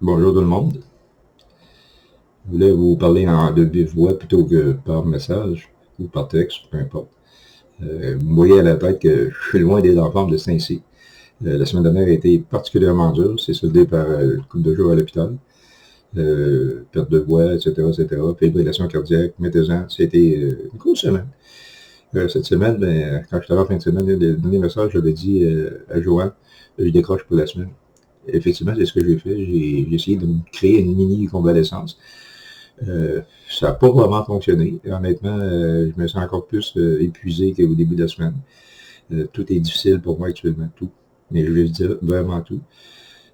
Bonjour tout le monde. Je voulais vous parler de vive voix plutôt que par message ou par texte, peu importe. Vous me voyez à la tête que je suis loin des enfants de Saint-Cy. La semaine dernière a été particulièrement dure. C'est soldé par une couple de jours à l'hôpital. Perte de voix, etc., etc. Fibrillation cardiaque, mettez-en. C'était une grosse semaine. Cette semaine, quand je suis allé en fin de semaine, le dernier message, j'avais dit à Joanne, je décroche pour la semaine. Effectivement, c'est ce que j'ai fait. J'ai essayé de me créer une mini-convalescence. Ça n'a pas vraiment fonctionné. Et honnêtement, je me sens encore plus épuisé qu'au début de la semaine. Tout est difficile pour moi actuellement, tout. Mais je vais dire vraiment tout.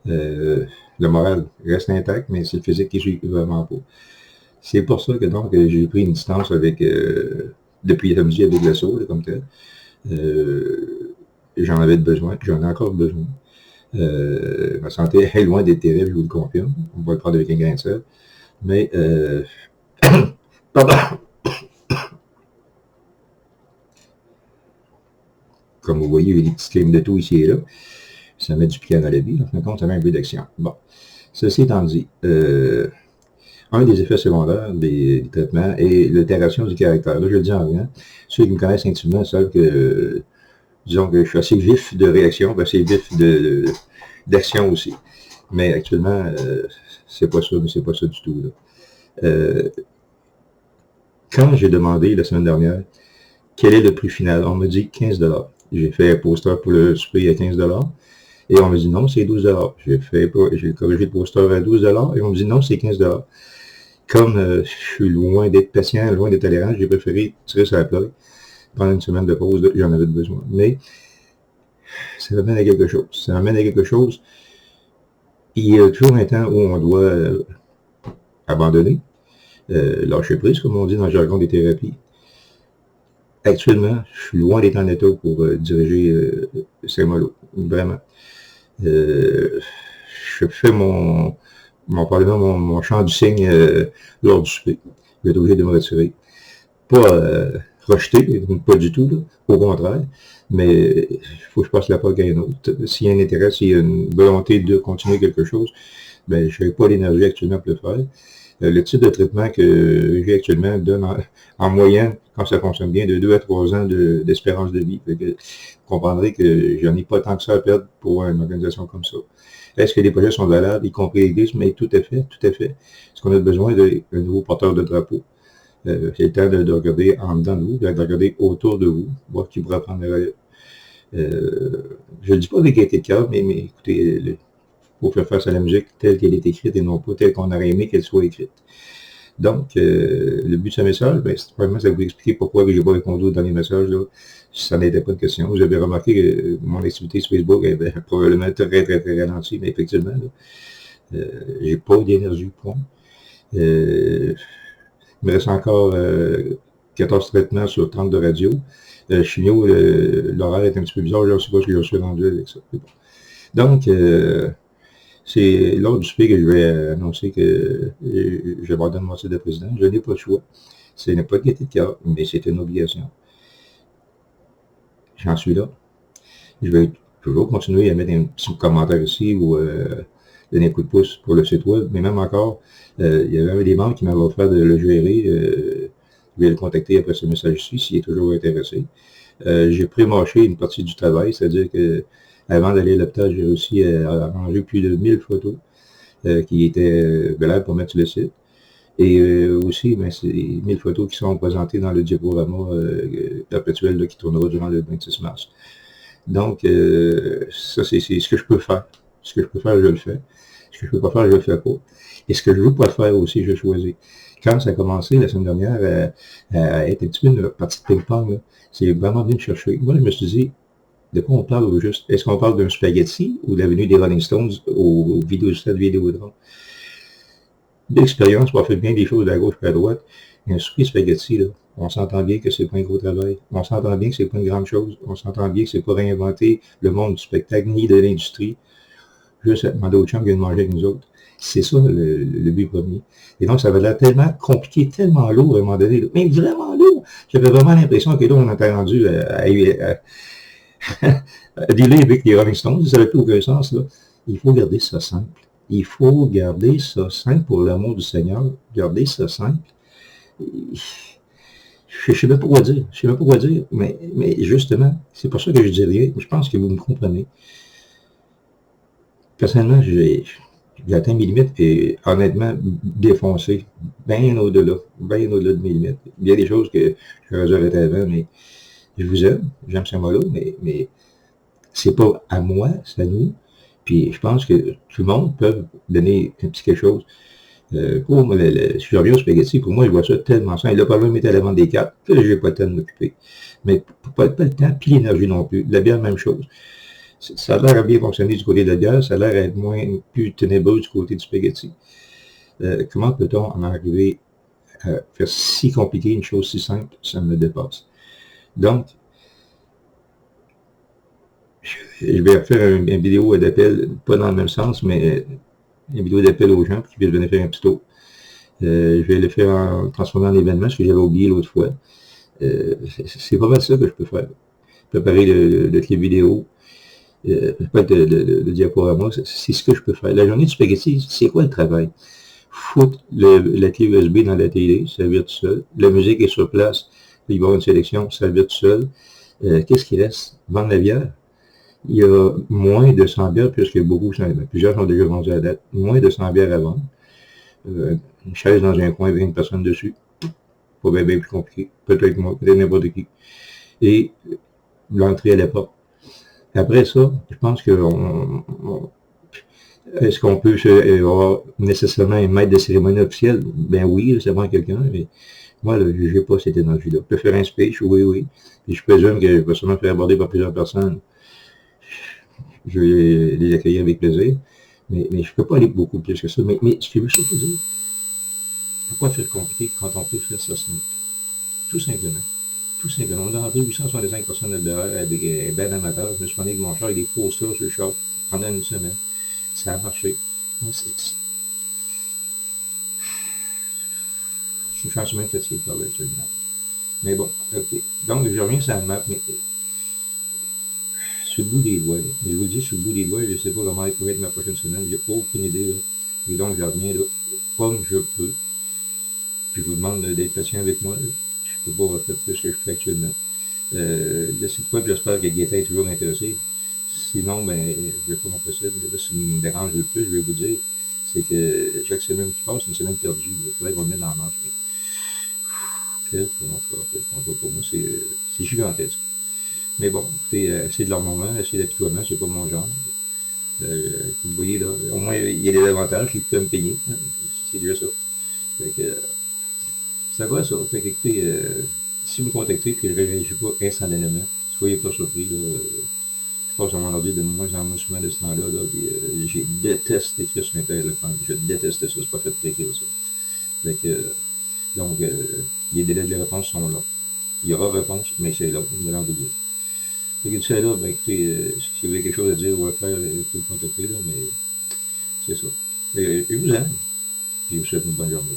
Le moral reste intact, mais c'est le physique qui suit vraiment pas. C'est pour ça que donc j'ai pris une distance avec depuis samedi avec le saut, comme tel. J'en avais besoin, j'en ai encore besoin. Ma santé est loin d'être terrible, je vous le confirme. On va le prendre avec un grain de sel. Mais, pardon. Comme vous voyez, il y a des petits crimes de tout ici et là. Ça met du pied dans la vie. En fin de compte, ça met un peu d'action. Bon. Ceci étant dit, un des effets secondaires des traitements est l'altération du caractère. Là, je le dis en rien. Ceux qui me connaissent intimement savent que, disons que je suis assez vif de réaction, assez vif d'action aussi. Mais actuellement, c'est pas ça, mais c'est pas ça du tout. Là. Quand j'ai demandé la semaine dernière quel est le prix final, on me dit 15 $. J'ai fait un poster pour le souper à 15 $. Et on me dit non, c'est 12 $. J'ai corrigé le poster à 12 $ et on me dit non, c'est 15 $. Comme je suis loin d'être patient, loin d'être tolérant, j'ai préféré tirer sur la plug, prendre une semaine de pause, j'en avais besoin. Mais ça m'amène à quelque chose. Ça m'amène à quelque chose. Il y a toujours un temps où on doit abandonner, lâcher prise, comme on dit dans le jargon des thérapies. Actuellement, je suis loin d'être en état pour diriger Saint-Malo, vraiment. Je fais mon chant du cygne lors du souper. Je vais être obligé de me retirer. Pas rejeter, pas du tout, là, au contraire, mais il faut que je passe la POC à un autre. S'il y a un intérêt, s'il y a une volonté de continuer quelque chose, ben, je n'ai pas l'énergie actuellement pour le faire. Le type de traitement que j'ai actuellement donne en moyenne, quand ça fonctionne bien, de 2 à 3 ans d'espérance de vie. Fait que vous comprendrez que je n'en ai pas tant que ça à perdre pour une organisation comme ça. Est-ce que les projets sont valables, y compris l'Église? Mais tout à fait, tout à fait. Est-ce qu'on a besoin d'un nouveau porteur de drapeau? C'est le temps de regarder en dedans de vous, de regarder autour de vous, voir qui pourra prendre la relève. Je ne dis pas avec gaieté de cœur, mais écoutez, il faut faire face à la musique telle qu'elle est écrite et non pas telle qu'on aurait aimé qu'elle soit écrite. Donc, le but de ce message, ben, c'est probablement ça vous expliquer pourquoi je n'ai pas répondu au dernier message, là, si ça n'était pas une question. Vous avez remarqué que mon activité sur Facebook est probablement très, très, très ralentie, mais effectivement, j'ai pas d'énergie, point. Il me reste encore 14 traitements sur 30 de radio. Chimio, l'horaire est un petit peu bizarre, je ne sais pas ce que je suis rendu avec ça. Bon. Donc, c'est lors du souper que je vais annoncer que j'abandonne mon titre de président. Je n'ai pas le choix. Ce n'est pas de gaieté de cœur, mais c'est une obligation. J'en suis là. Je vais toujours continuer à mettre un petit commentaire ici ou donner un coup de pouce pour le site web. Mais même encore, il y avait un des membres qui m'avait offert de le gérer. Je vais le contacter après ce message-ci s'il est toujours intéressé. J'ai pré-mâché une partie du travail, c'est-à-dire que avant d'aller à l'hôpital, j'ai réussi à arranger plus de 1000 photos qui étaient valables pour mettre sur le site. Et aussi, ben, c'est 1000 photos qui sont présentées dans le diaporama perpétuel là, qui tournera durant le 26 mars. Donc, ça, c'est ce que je peux faire. Ce que je peux faire, je le fais. Ce que je peux pas faire, je le fais pas. Et ce que je veux pas faire aussi, je choisis. Quand ça a commencé la semaine dernière à être un petit peu une partie de ping-pong, c'est vraiment venu me chercher. Moi, je me suis dit, de quoi on parle au juste? Est-ce qu'on parle d'un spaghetti ou de l'avenue des Rolling Stones au stade Vidéotron? L'expérience m'a fait bien des choses de la gauche et à droite. Un souper spaghetti, là, on s'entend bien que c'est pas un gros travail. On s'entend bien que c'est pas une grande chose. On s'entend bien que c'est pas réinventer le monde du spectacle ni de l'industrie. Juste demander aux chums qui viennent manger avec nous autres. C'est ça le but premier. Et donc, ça avait l'air tellement compliqué, tellement lourd à un moment donné. Là. Mais vraiment lourd. J'avais vraiment l'impression que là, on était rendu à dealer avec les Rolling Stones. Ça n'avait plus aucun sens. Là. Il faut garder ça simple. Il faut garder ça simple pour l'amour du Seigneur. Garder ça simple. Je ne sais même pas quoi dire. Je sais même pas quoi dire. Mais justement, c'est pour ça que je dis rien. Je pense que vous me comprenez. Personnellement, j'ai atteint mes limites et honnêtement défoncé. Bien au-delà de mes limites. Il y a des choses que j'aurais dû arrêter avant, mais je vous aime. J'aime ce mot-là, mais c'est pas à moi, c'est à nous. Puis je pense que tout le monde peut donner un petit quelque chose. Pour moi, si je reviens au spaghetti, pour moi, je vois ça tellement simple. Là, par là, m'était à la vente des cartes, que j'ai pas le temps de m'occuper. Mais pas le temps, puis l'énergie non plus. La bière, même chose. Ça a l'air à bien fonctionner du côté de la bière, ça a l'air à être plus ténébreux du côté du spaghetti. Comment peut-on en arriver à faire si compliqué une chose si simple? Ça me dépasse. Donc, je vais faire une vidéo d'appel, pas dans le même sens, mais une vidéo d'appel aux gens pour qu'ils puissent venir faire un petit tour. Je vais le faire en transformant en événement, ce que j'avais oublié l'autre fois. C'est pas mal ça que je peux faire. Préparer les vidéos, pas de diaporama, c'est ce que je peux faire. La journée du spaghetti, c'est quoi le travail? Foutre la clé USB dans la télé, ça vire tout seul. La musique est sur place, il va y avoir une sélection, ça vire tout seul. Qu'est-ce qui reste? Vendre la bière. Il y a moins de 100 bières, puisque plusieurs sont déjà vendus à date, moins de 100 bières à vendre. Une chaise dans un coin avec une personne dessus. Pas bien plus compliqué. Peut-être moi, peut-être n'importe qui. Et l'entrée à la porte. Après ça, je pense que est-ce qu'on peut avoir nécessairement un maître de cérémonie officiel? Ben oui, ça prend quelqu'un, mais moi, je n'ai pas cette énergie-là. Je peux faire un speech, oui. Et je présume que je vais sûrement faire aborder par plusieurs personnes. Je vais les accueillir avec plaisir. Mais je ne peux pas aller beaucoup plus que ça. Mais ce que je veux surtout dire, pourquoi faire compliqué quand on peut faire ça simple? Tout simplement. Tout simplement. On a rentré 865 personnes de l'heure avec un ben amateur. Je me suis rendu avec mon char, avec des posters sur le char pendant une semaine. Ça a marché. Je suis franchement fatigué de parler actuellement. Mais bon, ok. Donc, je reviens sur la map, mais sur le bout des doigts, là. Je vous dis, sur le bout des doigts, je ne sais pas comment va être ma prochaine semaine. J'ai pas aucune idée, là. Et donc, je reviens, là, comme je peux. Puis, je vous demande d'être patient avec moi, là. Je ne peux pas faire plus que je fais actuellement. Là, cette fois, j'espère que Gaëtan est toujours intéressé. Sinon, ben, je vais faire mon possible. Mais là, ce qui me dérange le plus, je vais vous dire, c'est que chaque semaine qui passe, c'est une semaine perdue. Il faudrait qu'on le mette dans la manche. Quel contrat pour moi, c'est gigantesque. Mais bon, écoutez, c'est de leur moment, c'est d'apitoiement, c'est pas mon genre. Vous voyez, là, au moins, il y a des avantages, il peut me payer. Hein, c'est déjà ça. Fait que, ça va, ça. Fait que, écoutez, si vous me contactez et que je ne réagis pas instantanément, soyez pas surpris. Là, je passe à mon ordi de moins en moins souvent de ce temps-là. Là, je déteste écrire sur un téléphone. Je déteste ça. C'est pas fait pour écrire ça. Fait que, donc, les délais de réponse sont là. Il y aura réponse, mais c'est là. Je vais l'en vous dire. Fait que tout ça là, ben écoutez, si vous avez quelque chose à dire ou à faire, vous pouvez me contacter, là, mais c'est ça. Je vous aime. Et je vous souhaite une bonne journée.